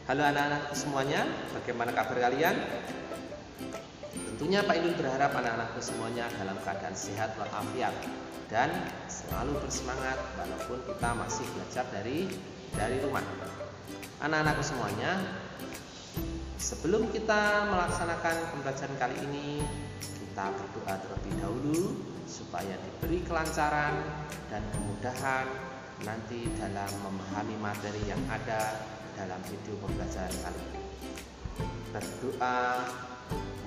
Halo anak-anak semuanya, bagaimana kabar kalian? Tentunya Pak Indul berharap anak-anakku semuanya dalam keadaan sehat walafiat dan selalu bersemangat walaupun kita masih belajar dari rumah. Anak-anakku semuanya, sebelum kita melaksanakan pembelajaran kali ini, kita berdoa terlebih dahulu supaya diberi kelancaran dan kemudahan nanti dalam memahami materi yang ada dalam video pembelajaran kali ini. Berdoa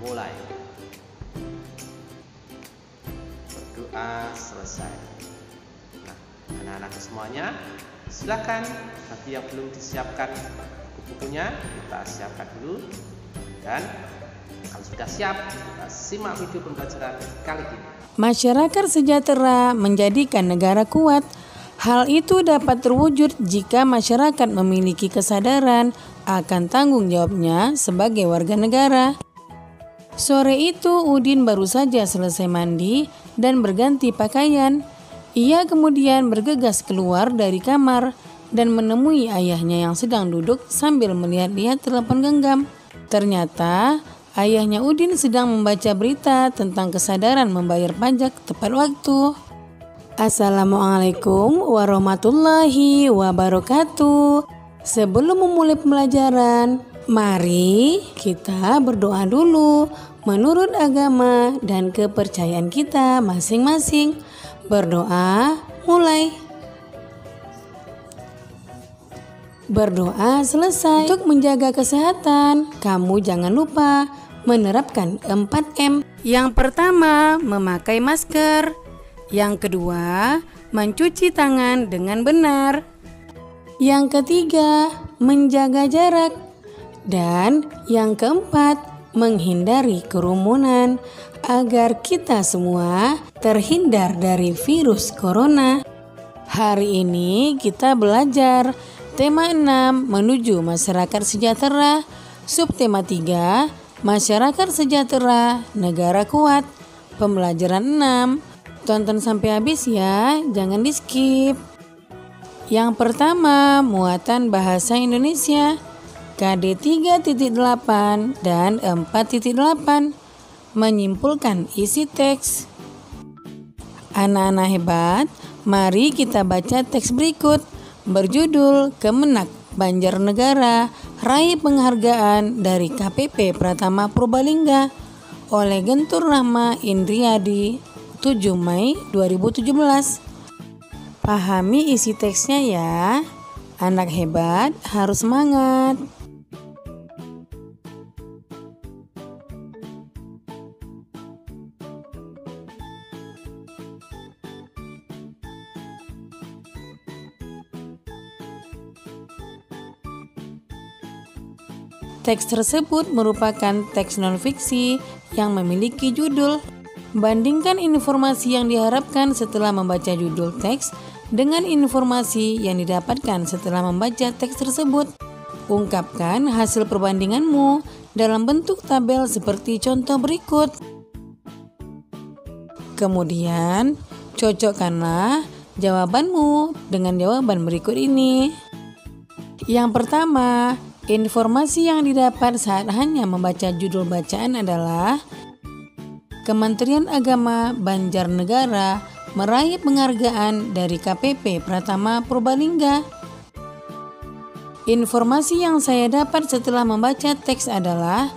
mulai. Berdoa selesai. Nah, anak-anak semuanya, silakan bagi yang belum disiapkan buku-bukunya, kita siapkan dulu. Dan kalau sudah siap, kita simak video pembelajaran kali ini. Masyarakat sejahtera menjadikan negara kuat. Hal itu dapat terwujud jika masyarakat memiliki kesadaran akan tanggung jawabnya sebagai warga negara. Sore itu Udin baru saja selesai mandi dan berganti pakaian. Ia kemudian bergegas keluar dari kamar dan menemui ayahnya yang sedang duduk sambil melihat-lihat telepon genggam. Ternyata ayahnya Udin sedang membaca berita tentang kesadaran membayar pajak tepat waktu. Assalamualaikum warahmatullahi wabarakatuh. Sebelum memulai pembelajaran, mari kita berdoa dulu menurut agama dan kepercayaan kita masing-masing. Berdoa mulai. Berdoa selesai. Untuk menjaga kesehatan, kamu jangan lupa menerapkan 4M. Yang pertama, memakai masker. Yang kedua, mencuci tangan dengan benar. Yang ketiga, menjaga jarak. Dan yang keempat, menghindari kerumunan agar kita semua terhindar dari virus corona. Hari ini kita belajar tema 6 menuju masyarakat sejahtera, subtema 3 masyarakat sejahtera, negara kuat. Pembelajaran 6. Tonton sampai habis ya, jangan di skip. Yang pertama, muatan bahasa Indonesia KD 3.8 dan 4.8. Menyimpulkan isi teks. Anak-anak hebat, mari kita baca teks berikut berjudul Kemenak Banjarnegara Raih Penghargaan dari KPP Pratama Purbalingga oleh Gentur Rahma Indriadi 7 Mei 2017. Pahami isi teksnya ya. Anak hebat harus semangat. Teks tersebut merupakan teks non-fiksi yang memiliki judul. Bandingkan informasi yang diharapkan setelah membaca judul teks dengan informasi yang didapatkan setelah membaca teks tersebut. Ungkapkan hasil perbandinganmu dalam bentuk tabel seperti contoh berikut. Kemudian, cocokkanlah jawabanmu dengan jawaban berikut ini. Yang pertama, informasi yang didapat saat hanya membaca judul bacaan adalah Kementerian Agama Banjarnegara meraih penghargaan dari KPP Pratama Purbalingga. Informasi yang saya dapat setelah membaca teks adalah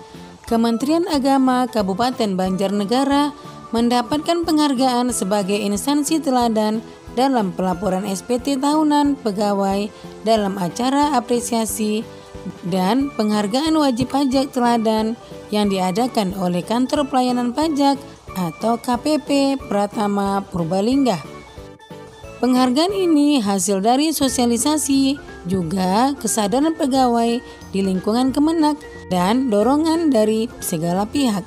Kementerian Agama Kabupaten Banjarnegara mendapatkan penghargaan sebagai instansi teladan dalam pelaporan SPT tahunan pegawai dalam acara apresiasi dan penghargaan wajib pajak teladan yang diadakan oleh Kantor Pelayanan Pajak atau KPP Pratama Purbalingga. Penghargaan ini hasil dari sosialisasi, juga kesadaran pegawai di lingkungan Kemenak dan dorongan dari segala pihak.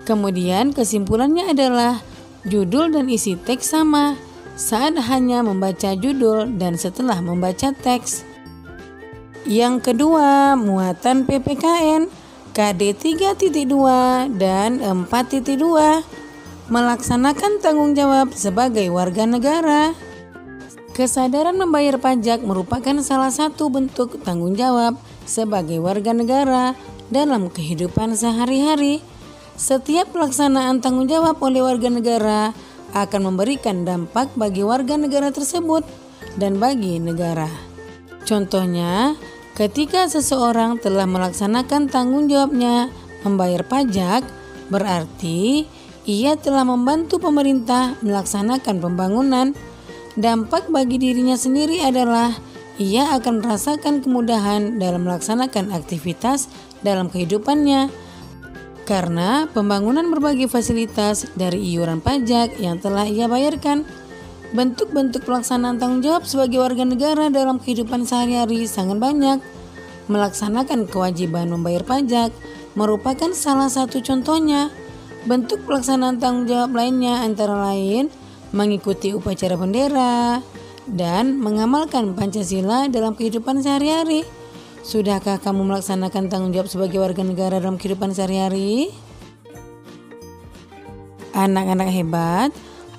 Kemudian kesimpulannya adalah judul dan isi teks sama saat hanya membaca judul dan setelah membaca teks. Yang kedua, muatan PPKN KD 3.2 dan 4.2 melaksanakan tanggung jawab sebagai warga negara. Kesadaran membayar pajak merupakan salah satu bentuk tanggung jawab sebagai warga negara dalam kehidupan sehari-hari. Setiap pelaksanaan tanggung jawab oleh warga negara akan memberikan dampak bagi warga negara tersebut dan bagi negara. Contohnya, ketika seseorang telah melaksanakan tanggung jawabnya membayar pajak, berarti ia telah membantu pemerintah melaksanakan pembangunan. Dampak bagi dirinya sendiri adalah ia akan merasakan kemudahan dalam melaksanakan aktivitas dalam kehidupannya karena pembangunan berbagai fasilitas dari iuran pajak yang telah ia bayarkan. Bentuk-bentuk pelaksanaan tanggung jawab sebagai warga negara dalam kehidupan sehari-hari sangat banyak. Melaksanakan kewajiban membayar pajak merupakan salah satu contohnya. Bentuk pelaksanaan tanggung jawab lainnya antara lain mengikuti upacara bendera, dan mengamalkan Pancasila dalam kehidupan sehari-hari. Sudahkah kamu melaksanakan tanggung jawab sebagai warga negara dalam kehidupan sehari-hari? Anak-anak hebat,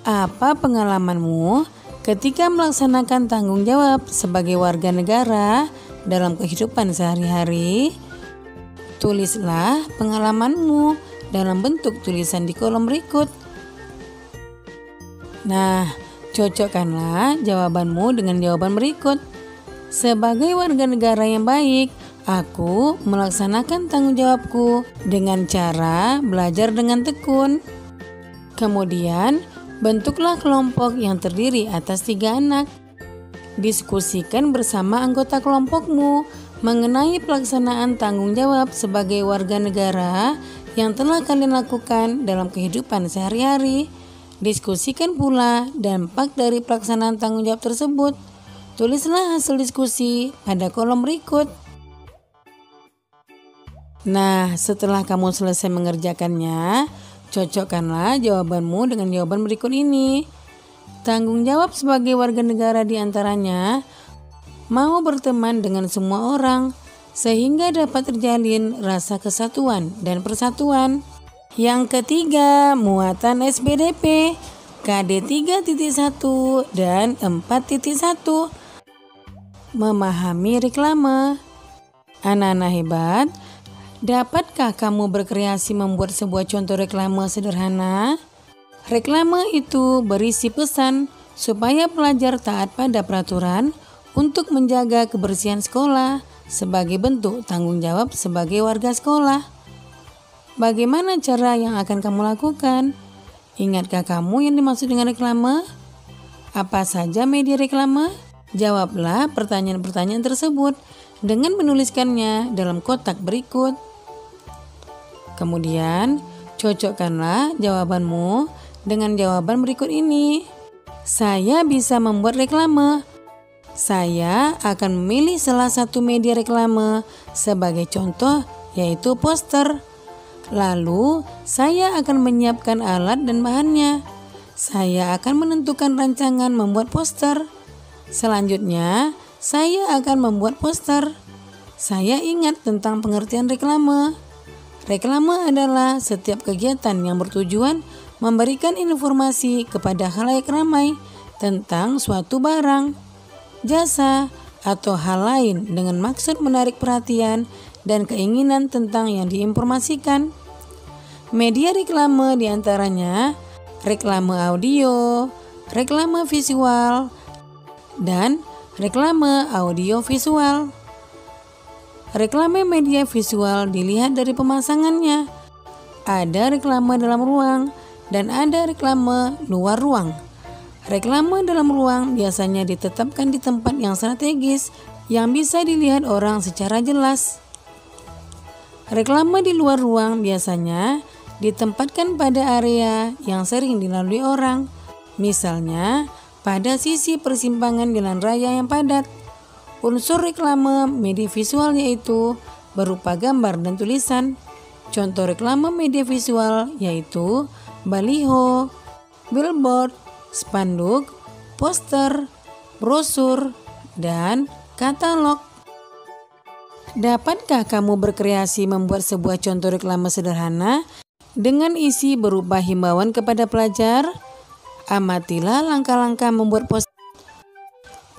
apa pengalamanmu ketika melaksanakan tanggung jawab sebagai warga negara dalam kehidupan sehari-hari? Tulislah pengalamanmu dalam bentuk tulisan di kolom berikut. Nah, cocokkanlah jawabanmu dengan jawaban berikut. Sebagai warga negara yang baik, aku melaksanakan tanggung jawabku dengan cara belajar dengan tekun. Kemudian, bentuklah kelompok yang terdiri atas 3 anak. Diskusikan bersama anggota kelompokmu mengenai pelaksanaan tanggung jawab sebagai warga negara yang telah kalian lakukan dalam kehidupan sehari-hari. Diskusikan pula dampak dari pelaksanaan tanggung jawab tersebut. Tulislah hasil diskusi pada kolom berikut. Nah, setelah kamu selesai mengerjakannya, cocokkanlah jawabanmu dengan jawaban berikut ini. Tanggung jawab sebagai warga negara diantaranya mau berteman dengan semua orang sehingga dapat terjalin rasa kesatuan dan persatuan. Yang ketiga, muatan SPDP KD 3.1 dan 4.1. Memahami reklame. Anak-anak hebat, dapatkah kamu berkreasi membuat sebuah contoh reklame sederhana? Reklame itu berisi pesan supaya pelajar taat pada peraturan untuk menjaga kebersihan sekolah sebagai bentuk tanggung jawab sebagai warga sekolah. Bagaimana cara yang akan kamu lakukan? Ingatkah kamu yang dimaksud dengan reklame? Apa saja media reklame? Jawablah pertanyaan-pertanyaan tersebut dengan menuliskannya dalam kotak berikut. Kemudian, cocokkanlah jawabanmu dengan jawaban berikut ini. Saya bisa membuat reklame. Saya akan memilih salah satu media reklame sebagai contoh, yaitu poster. Lalu, saya akan menyiapkan alat dan bahannya. Saya akan menentukan rancangan membuat poster. Selanjutnya, saya akan membuat poster. Saya ingat tentang pengertian reklame. Reklame adalah setiap kegiatan yang bertujuan memberikan informasi kepada khalayak ramai tentang suatu barang, jasa, atau hal lain dengan maksud menarik perhatian dan keinginan tentang yang diinformasikan. Media reklame diantaranya reklame audio, reklame visual, dan reklame audio visual. Reklame media visual dilihat dari pemasangannya. Ada reklame dalam ruang dan ada reklame luar ruang. Reklame dalam ruang biasanya ditetapkan di tempat yang strategis yang bisa dilihat orang secara jelas. Reklame di luar ruang biasanya ditempatkan pada area yang sering dilalui orang, misalnya pada sisi persimpangan jalan raya yang padat. Unsur reklame media visual yaitu berupa gambar dan tulisan. Contoh reklame media visual yaitu baliho, billboard, spanduk, poster, brosur, dan katalog. Dapatkah kamu berkreasi membuat sebuah contoh reklame sederhana dengan isi berupa himbauan kepada pelajar? Amatilah langkah-langkah membuat poster.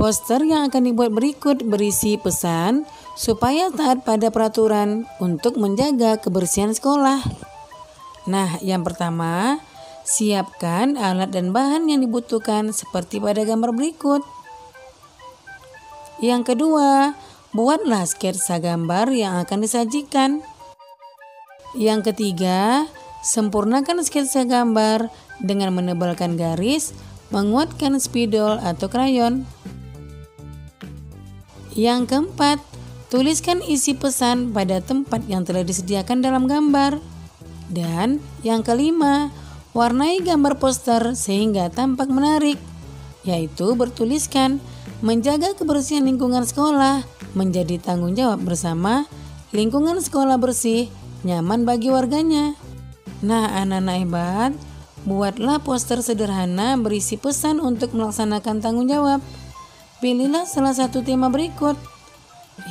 Poster yang akan dibuat berikut berisi pesan supaya taat pada peraturan untuk menjaga kebersihan sekolah. Nah, yang pertama, siapkan alat dan bahan yang dibutuhkan seperti pada gambar berikut. Yang kedua, buatlah sketsa gambar yang akan disajikan. Yang ketiga, sempurnakan sketsa gambar dengan menebalkan garis, menguatkan spidol atau krayon. Yang keempat, tuliskan isi pesan pada tempat yang telah disediakan dalam gambar. Dan yang kelima, warnai gambar poster sehingga tampak menarik, yaitu bertuliskan menjaga kebersihan lingkungan sekolah menjadi tanggung jawab bersama, lingkungan sekolah bersih, nyaman bagi warganya. Nah, anak-anak hebat, buatlah poster sederhana berisi pesan untuk melaksanakan tanggung jawab. Pilihlah salah satu tema berikut,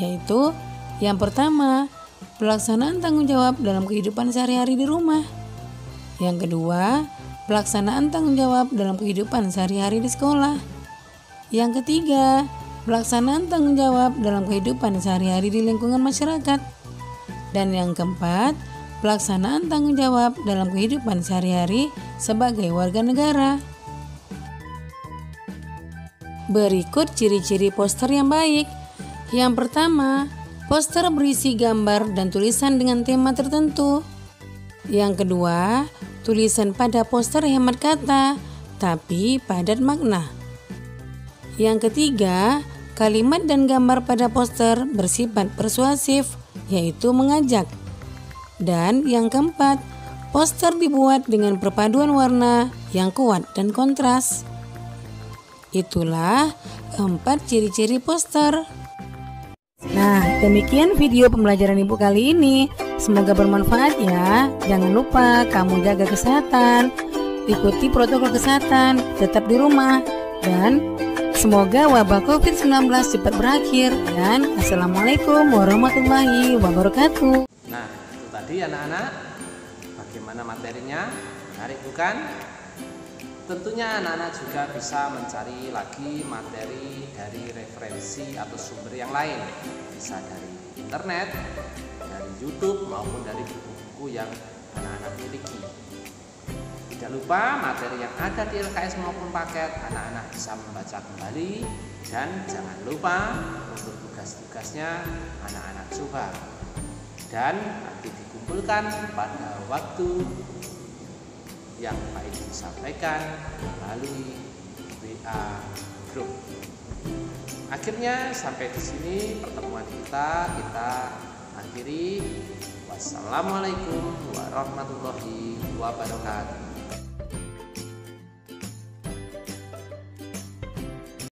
yaitu yang pertama, pelaksanaan tanggung jawab dalam kehidupan sehari-hari di rumah. Yang kedua, pelaksanaan tanggung jawab dalam kehidupan sehari-hari di sekolah. Yang ketiga, pelaksanaan tanggung jawab dalam kehidupan sehari-hari di lingkungan masyarakat. Dan yang keempat, pelaksanaan tanggung jawab dalam kehidupan sehari-hari sebagai warga negara. Berikut ciri-ciri poster yang baik. Yang pertama, poster berisi gambar dan tulisan dengan tema tertentu. Yang kedua, tulisan pada poster hemat kata, tapi padat makna. Yang ketiga, kalimat dan gambar pada poster bersifat persuasif, yaitu mengajak. Dan yang keempat, poster dibuat dengan perpaduan warna yang kuat dan kontras. Itulah 4 ciri-ciri poster. Nah, demikian video pembelajaran Ibu kali ini. Semoga bermanfaat ya. Jangan lupa kamu jaga kesehatan, ikuti protokol kesehatan, tetap di rumah, dan semoga wabah COVID-19 cepat berakhir. Dan Assalamualaikum warahmatullahi wabarakatuh. Nah, itu tadi anak-anak, bagaimana materinya? Menarik bukan? Tentunya anak-anak juga bisa mencari lagi materi dari referensi atau sumber yang lain. Bisa dari internet, dari YouTube, maupun dari buku-buku yang anak-anak miliki. Tidak lupa materi yang ada di LKS maupun paket, anak-anak bisa membaca kembali. Dan jangan lupa untuk tugas-tugasnya anak-anak coba. Dan nanti dikumpulkan pada waktu yang Pak Ibu sampaikan melalui WA Group. Akhirnya sampai di sini pertemuan kita akhiri. Wassalamualaikum warahmatullahi wabarakatuh.